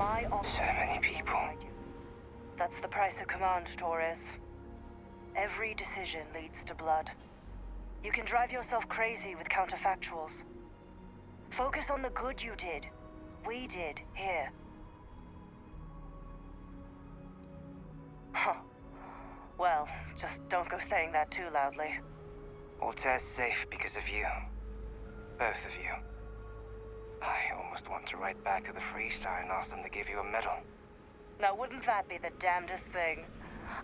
My office. So many people. That's the price of command, Torres. Every decision leads to blood. You can drive yourself crazy with counterfactuals. Focus on the good you did. We did, here. Huh. Well, just don't go saying that too loudly. Altair's safe because of you. Both of you. I almost want to write back to the Freestar and ask them to give you a medal. Now wouldn't that be the damnedest thing?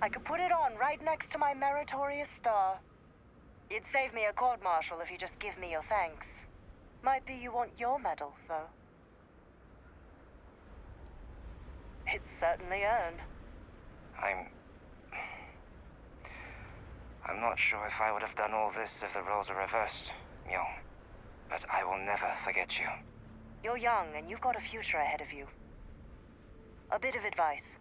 I could put it on right next to my meritorious star. You'd save me a court-martial if you just give me your thanks. Might be you want your medal, though. It's certainly earned. I'm not sure if I would have done all this if the roles were reversed, Myung. But I will never forget you. You're young and you've got a future ahead of you. A bit of advice.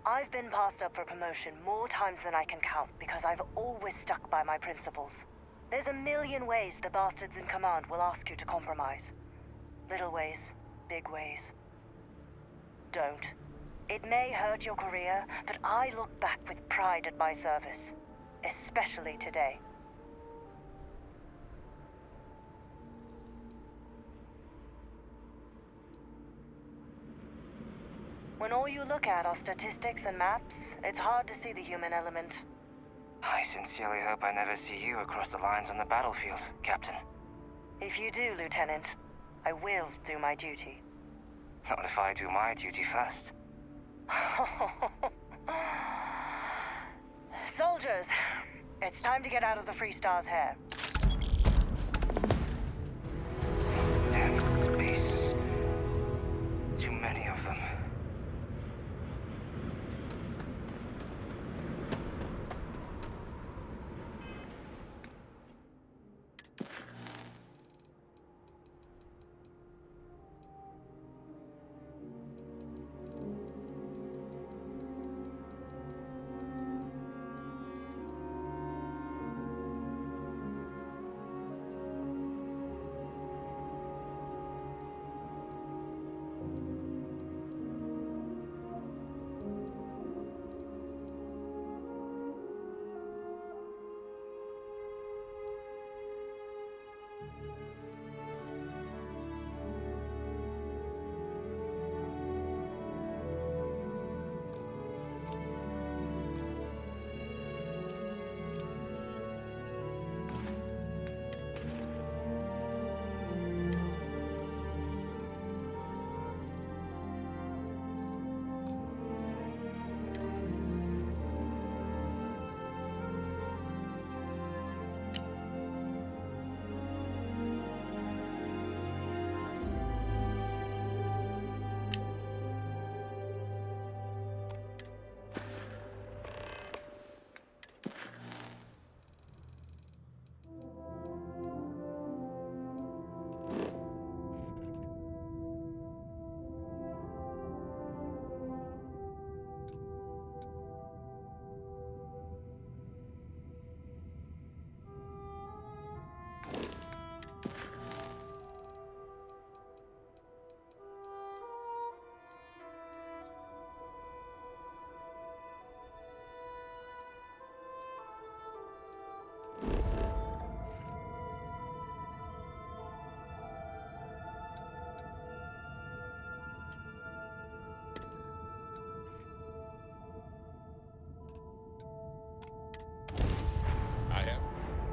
I've been passed up for promotion more times than I can count because I've always stuck by my principles. There's a million ways the bastards in command will ask you to compromise. Little ways, big ways. Don't. It may hurt your career, but I look back with pride at my service. Especially today. When all you look at are statistics and maps, it's hard to see the human element. I sincerely hope I never see you across the lines on the battlefield, Captain. If you do, Lieutenant, I will do my duty. Not if I do my duty first. Soldiers, it's time to get out of the Freestar's hair. These damn spaces. Too many of them.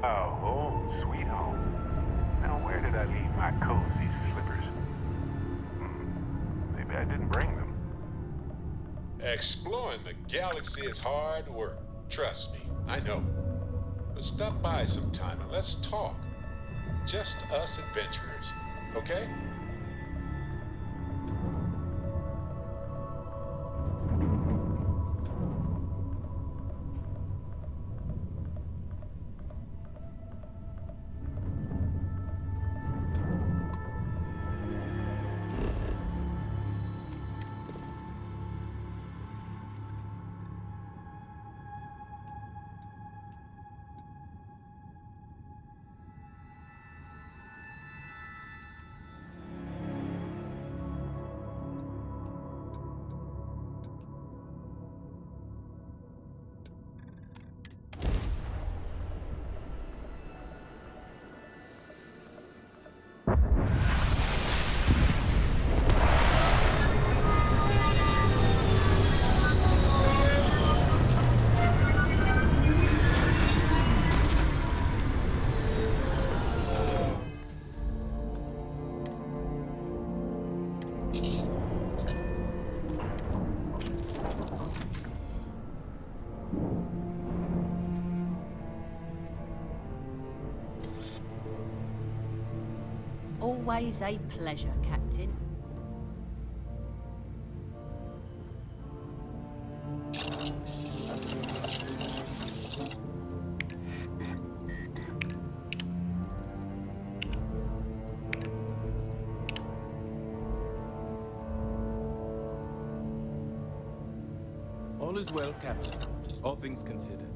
Oh, home, sweet home. Now where did I leave my cozy slippers? Maybe I didn't bring them. Exploring the galaxy is hard work. Trust me, I know. But stop by sometime and let's talk. Just us adventurers, okay? Always a pleasure, Captain. All is well, Captain. All things considered.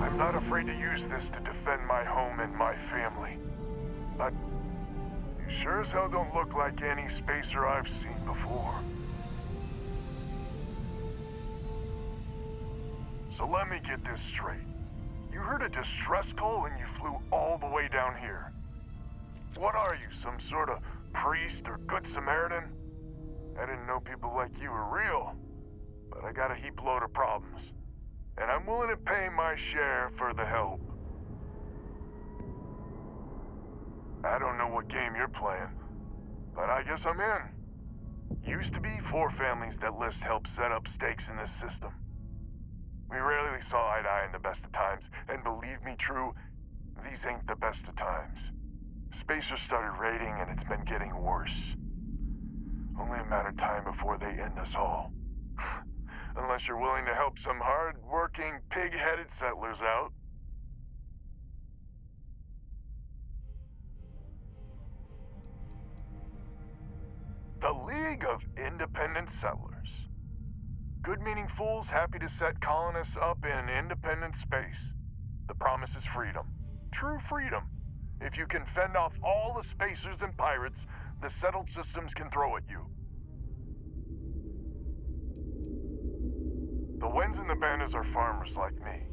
I'm not afraid to use this to defend my home and my family. But you sure as hell don't look like any spacer I've seen before. So let me get this straight. You heard a distress call and you flew all the way down here. What are you, some sort of priest or good Samaritan? I didn't know people like you were real, but I got a heap load of problems. And I'm willing to pay my share for the help. I don't know what game you're playing, but I guess I'm in. Used to be 4 families that list help set up stakes in this system. We rarely saw eye to eye in the best of times, and believe me, True, these ain't the best of times. Spacers started raiding, and it's been getting worse. Only a matter of time before they end us all. Unless you're willing to help some hard-working, pig-headed settlers out. The League of Independent Settlers. Good-meaning fools happy to set colonists up in independent space. The promise is freedom. True freedom. If you can fend off all the spacers and pirates the settled systems can throw at you. The Wens and the Bandas are farmers like me.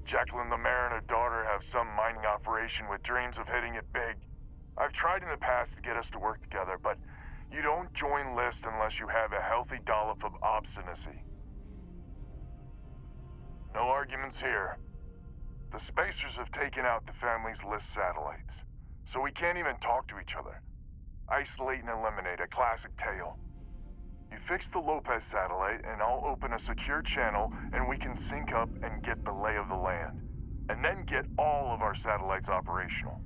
Jacqueline the mayor and her daughter have some mining operation with dreams of hitting it big. I've tried in the past to get us to work together, but you don't join list unless you have a healthy dollop of obstinacy. No arguments here. The spacers have taken out the family's list satellites, so we can't even talk to each other. Isolate and eliminate, a classic tale. You fix the Lopez satellite, and I'll open a secure channel, and we can sync up and get the lay of the land. And then get all of our satellites operational.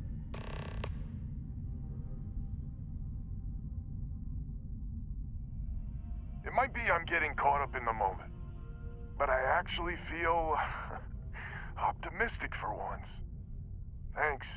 might be I'm getting caught up in the moment, but I actually feel optimistic for once. Thanks.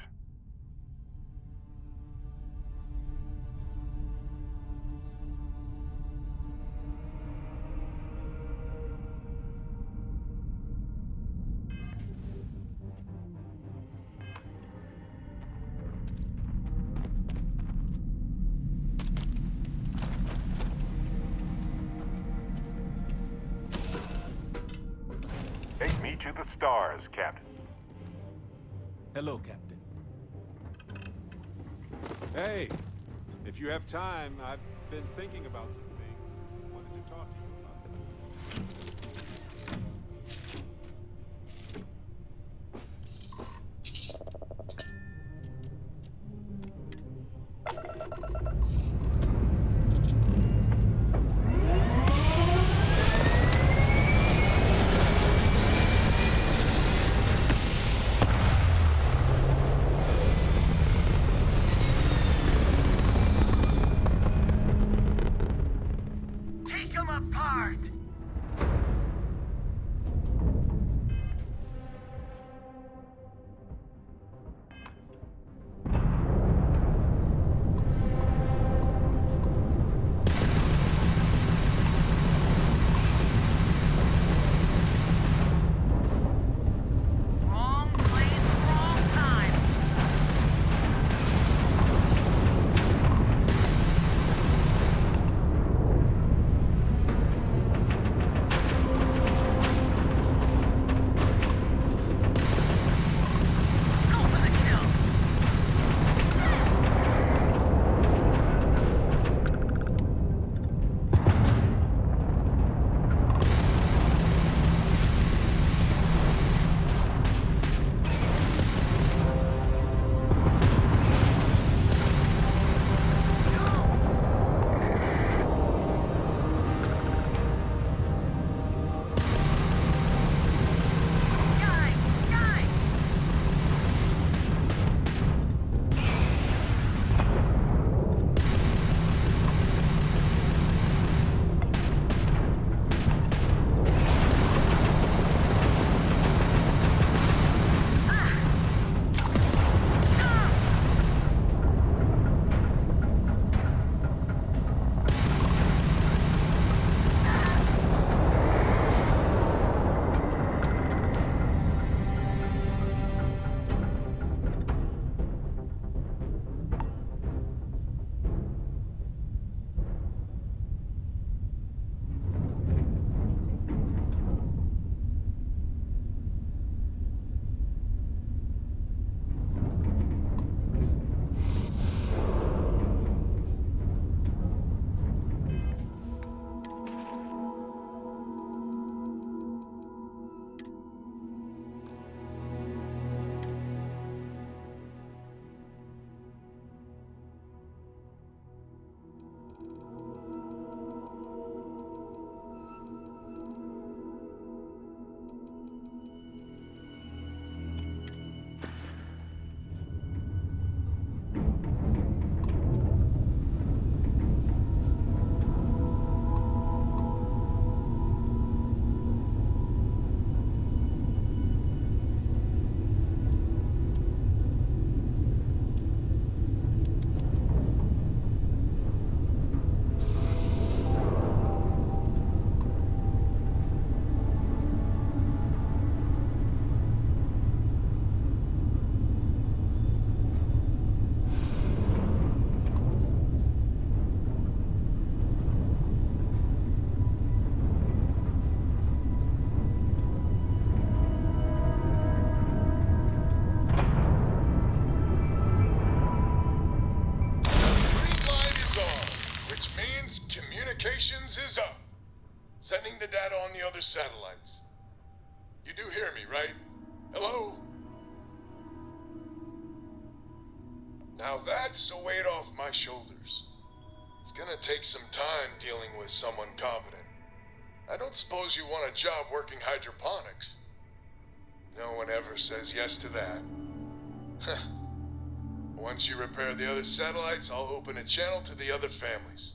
Take me to the stars, Captain. Hello, Captain. Hey, if you have time, I've been thinking about some things. Wanted to talk to you about them. Communications is up. Sending the data on the other satellites. You do hear me, right? Hello? Now that's a weight off my shoulders. It's gonna take some time dealing with someone competent. I don't suppose you want a job working hydroponics. No one ever says yes to that. Once you repair the other satellites, I'll open a channel to the other families.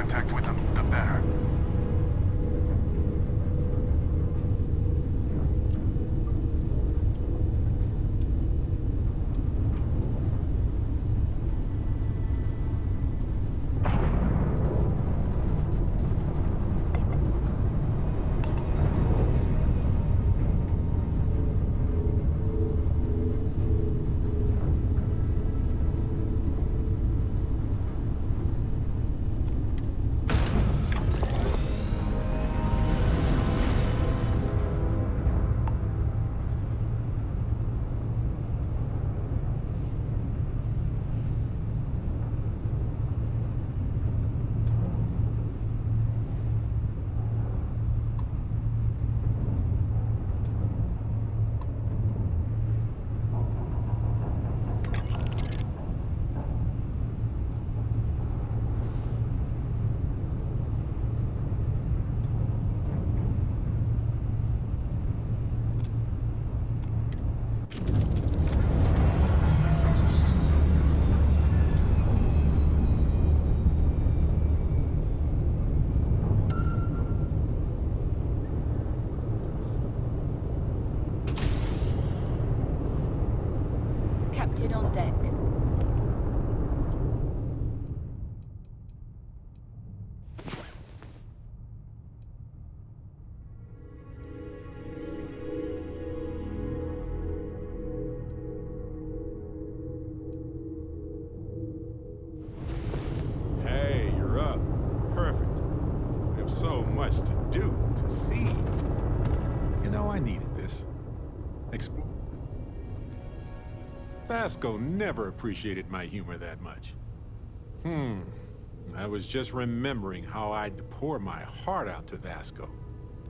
contact with them, the better. Captain on deck. Hey, you're up. Perfect. We have so much to do, to see. You know, I needed this. Vasco never appreciated my humor that much. I was just remembering how I'd pour my heart out to Vasco.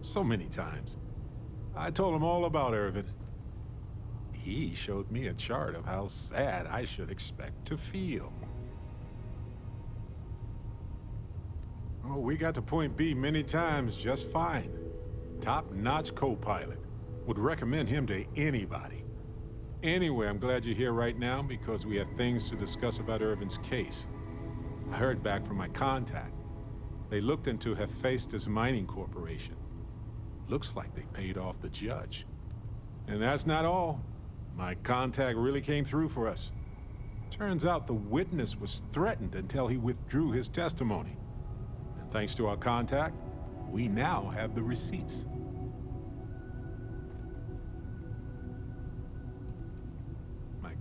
So many times. I told him all about Irvin. He showed me a chart of how sad I should expect to feel. Oh, we got to point B many times just fine. Top-notch co-pilot. Would recommend him to anybody. Anyway, I'm glad you're here right now because we have things to discuss about Irvin's case. I heard back from my contact. They looked into Hephaestus Mining Corporation. Looks like they paid off the judge. And that's not all. My contact really came through for us. Turns out the witness was threatened until he withdrew his testimony. And thanks to our contact, we now have the receipts.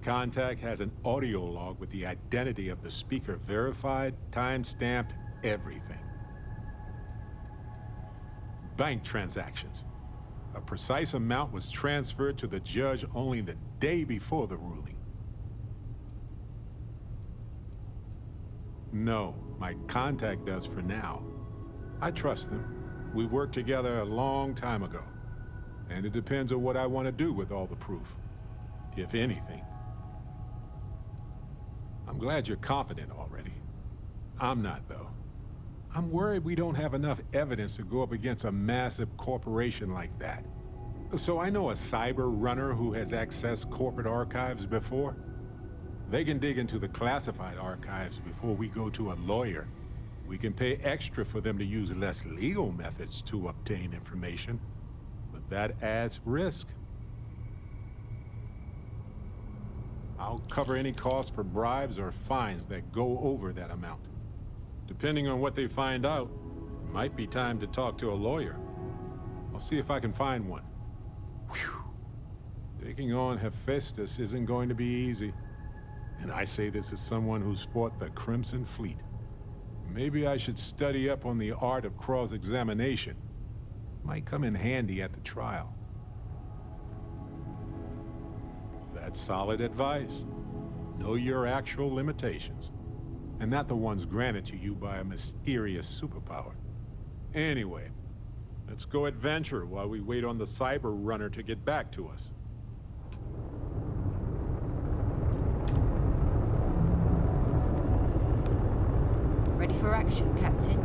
Contact has an audio log with the identity of the speaker verified, time-stamped, everything. Bank transactions. A precise amount was transferred to the judge only the day before the ruling. No, my contact does for now. I trust them. We worked together a long time ago. And it depends on what I want to do with all the proof. If anything. I'm glad you're confident already. I'm not, though. I'm worried we don't have enough evidence to go up against a massive corporation like that. So I know a cyber runner who has accessed corporate archives before. They can dig into the classified archives before we go to a lawyer. We can pay extra for them to use less legal methods to obtain information, but that adds risk. I'll cover any costs for bribes or fines that go over that amount. Depending on what they find out, it might be time to talk to a lawyer. I'll see if I can find one. Whew. Taking on Hephaestus isn't going to be easy. And I say this as someone who's fought the Crimson Fleet. Maybe I should study up on the art of cross-examination. Might come in handy at the trial. That's solid advice. Know your actual limitations, and not the ones granted to you by a mysterious superpower. Anyway, let's go adventure while we wait on the cyber runner to get back to us. Ready for action, Captain.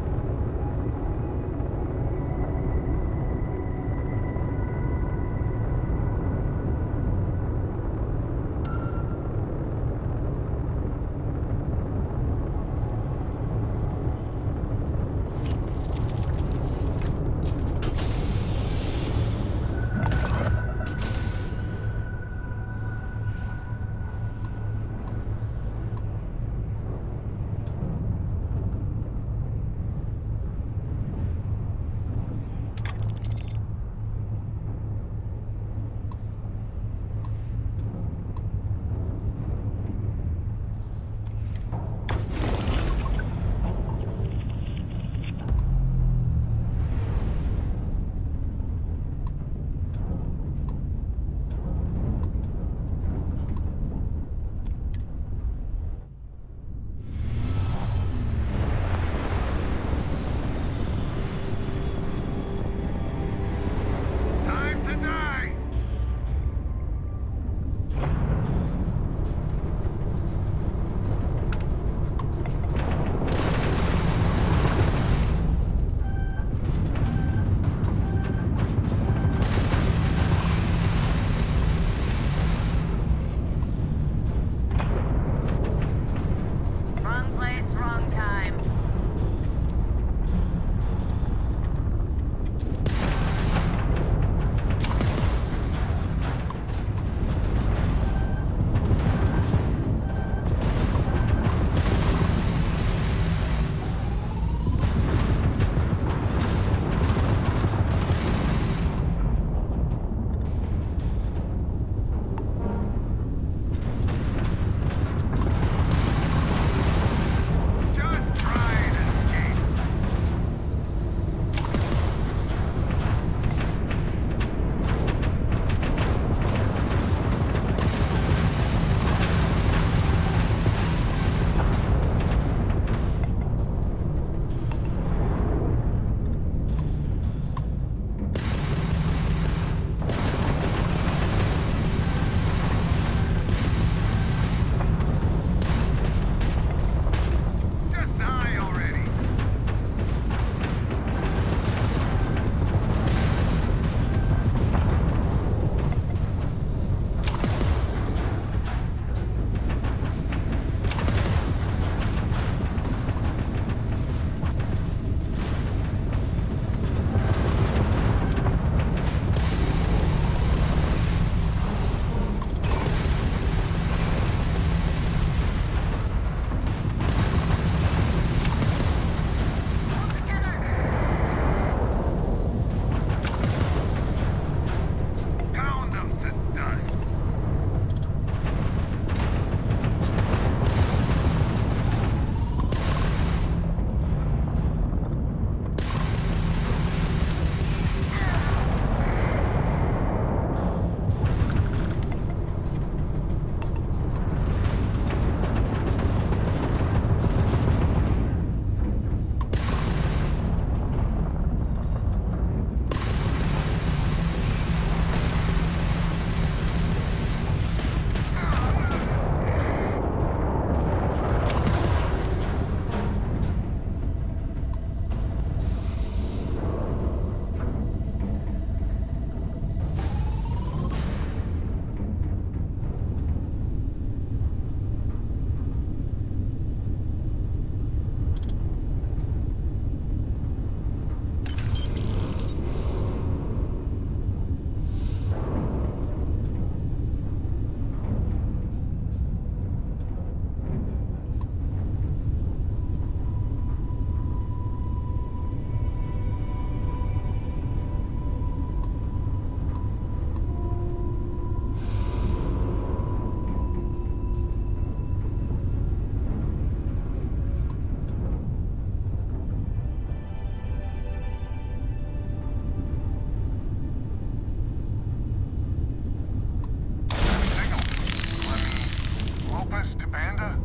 Opus to Panda?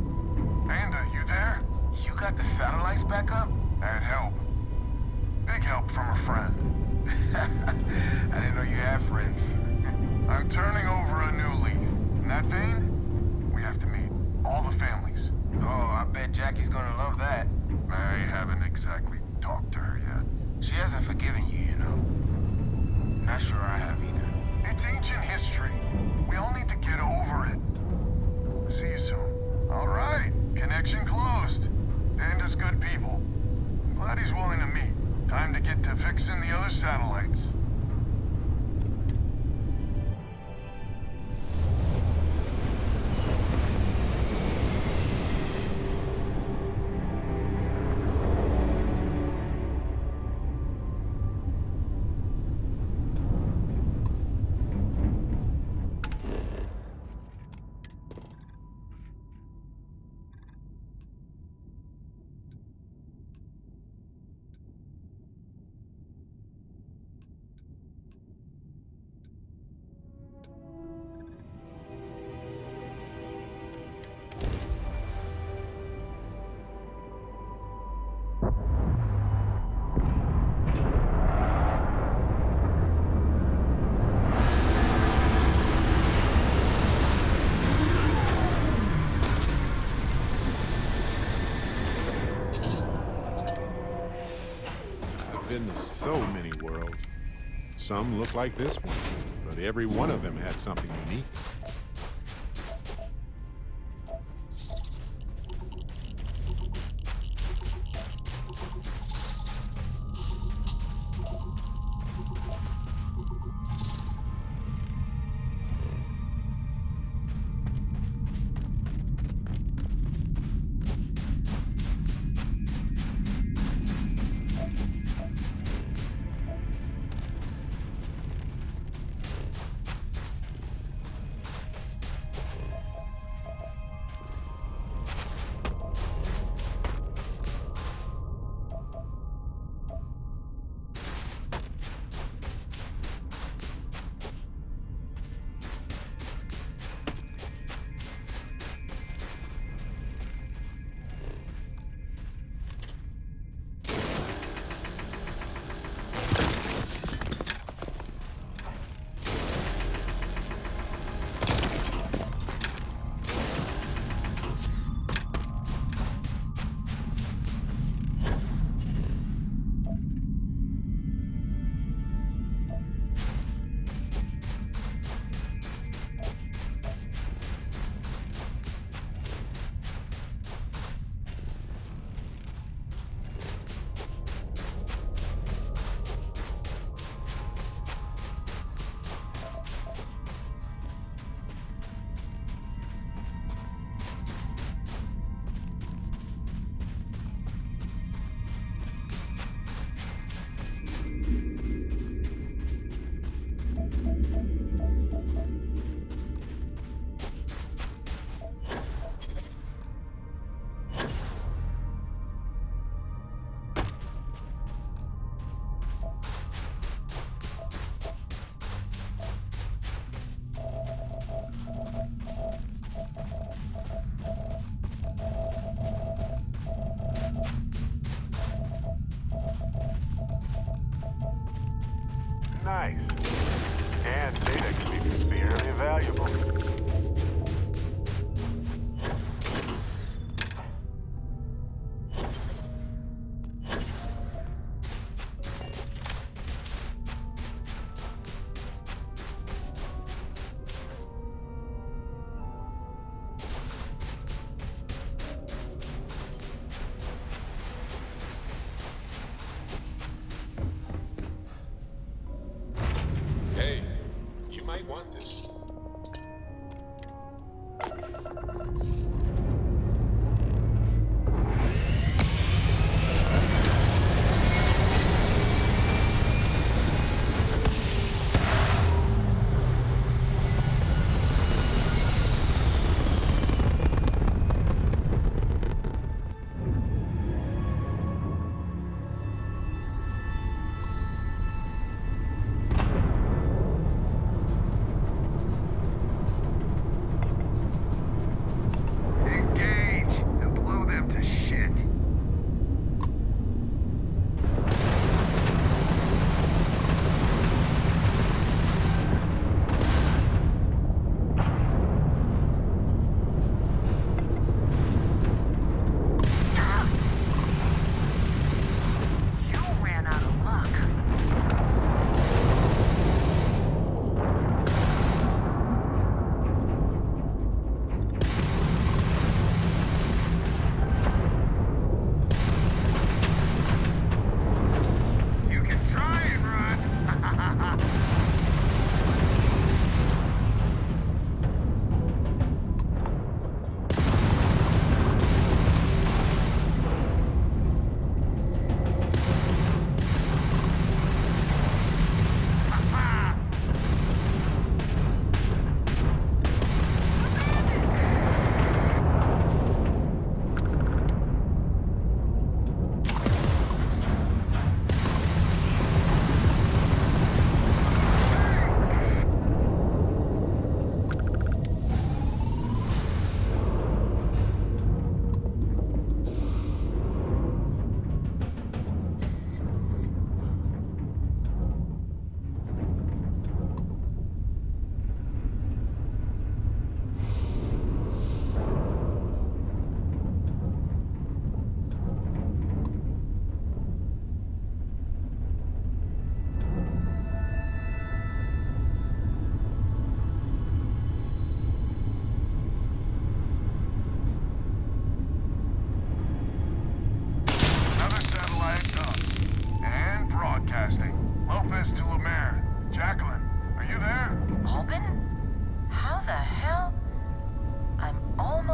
Panda, you there? You got the satellites back up? That help. Big help from a friend. I didn't know you had friends. I'm turning over a new leaf. In that vein, we have to meet. All the families. Oh, I bet Jackie's gonna love that. I haven't exactly talked to her yet. She hasn't forgiven you, you know. Not sure I have either. It's ancient history. We all need to get over it. See you soon. All right. Connection closed. Panda's good people. I'm glad he's willing to meet. Time to get to fixing the other satellites. I've been to so many worlds. Some look like this one, but every one of them had something unique. Nice. And data can be fairly valuable. Hey, you might want this.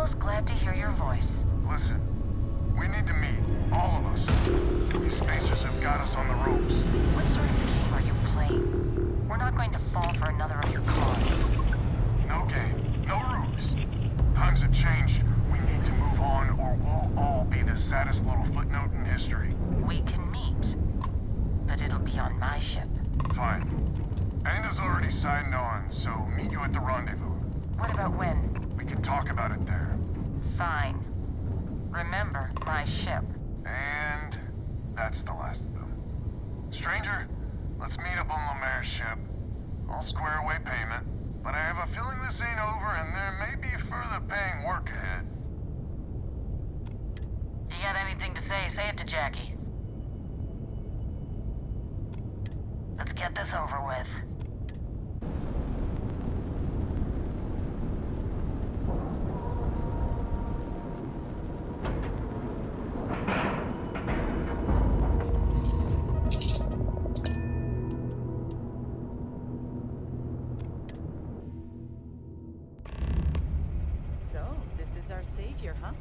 Almost glad to hear your voice. Listen, we need to meet, all of us. These spacers have got us on the ropes. What sort of game are you playing? We're not going to fall for another of your cons. No game, no ruse. Times have changed. We need to move on, or we'll all be the saddest little footnote in history. We can meet, but it'll be on my ship. Fine. Panda's already signed on, so meet you at the rendezvous. What about when? We can talk about it there. Fine. Remember, my ship. And that's the last of them. Stranger, let's meet up on Lemaire's ship. I'll square away payment, but I have a feeling this ain't over and there may be further paying work ahead. You got anything to say? Say it to Jackie. Let's get this over with. So, this is our savior, huh?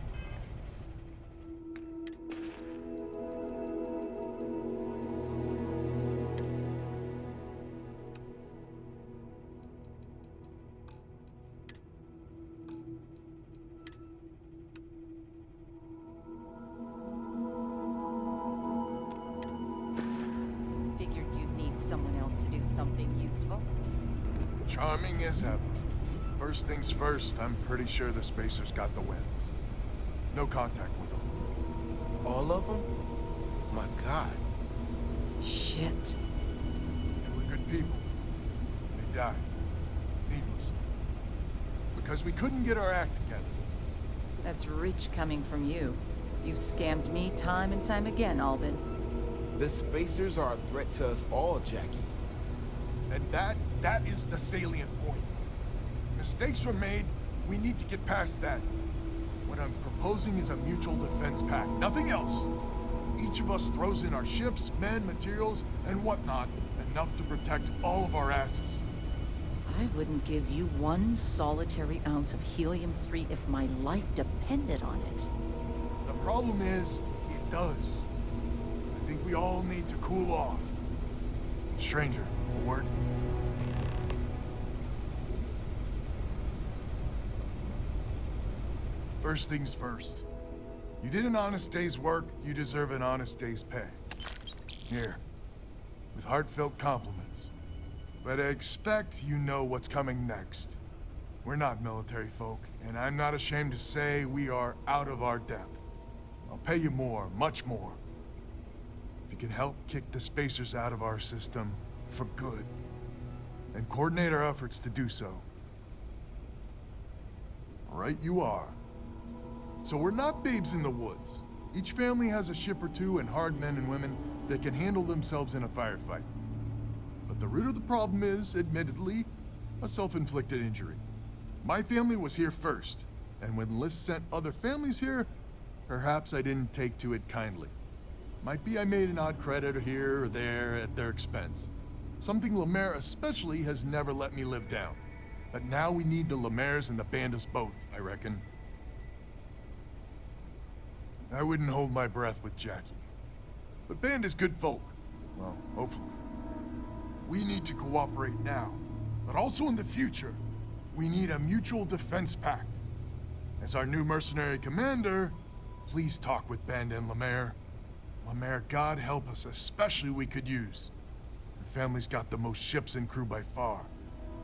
Figured you'd need someone else to do something useful. Charming as heaven. First things first, I'm pretty sure the Spacers got the wins. No contact with them. All of them? My God. Shit. They were good people. They died. Needlessly. Because we couldn't get our act together. That's rich coming from you. You scammed me time and time again, Albin. The Spacers are a threat to us all, Jackie. And that is the salient point. Mistakes were made, we need to get past that. What I'm proposing is a mutual defense pact, nothing else. Each of us throws in our ships, men, materials, and whatnot, enough to protect all of our asses. I wouldn't give you one solitary ounce of helium-3 if my life depended on it. The problem is, it does. I think we all need to cool off. Stranger, a word? First things first. You did an honest day's work, you deserve an honest day's pay. Here, with heartfelt compliments. But I expect you know what's coming next. We're not military folk, and I'm not ashamed to say we are out of our depth. I'll pay you more, much more. If you can help kick the Spacers out of our system for good, and coordinate our efforts to do so. Right you are. So we're not babes in the woods. Each family has a ship or two and hard men and women that can handle themselves in a firefight. But the root of the problem is, admittedly, a self-inflicted injury. My family was here first, and when Liz sent other families here, perhaps I didn't take to it kindly. Might be I made an odd credit here or there at their expense. Something Lemaire especially has never let me live down. But now we need the Lemaires and the Bandas both, I reckon. I wouldn't hold my breath with Jackie. But Banda's good folk. Well, hopefully. We need to cooperate now, but also in the future. We need a mutual defense pact. As our new mercenary commander, please talk with Banda and Lemaire. Lemaire, God help us, especially we could use. Her family's got the most ships and crew by far.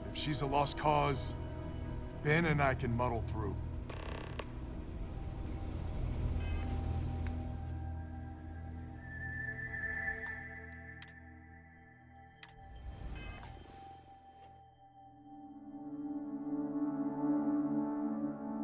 If she's a lost cause, Banda and I can muddle through.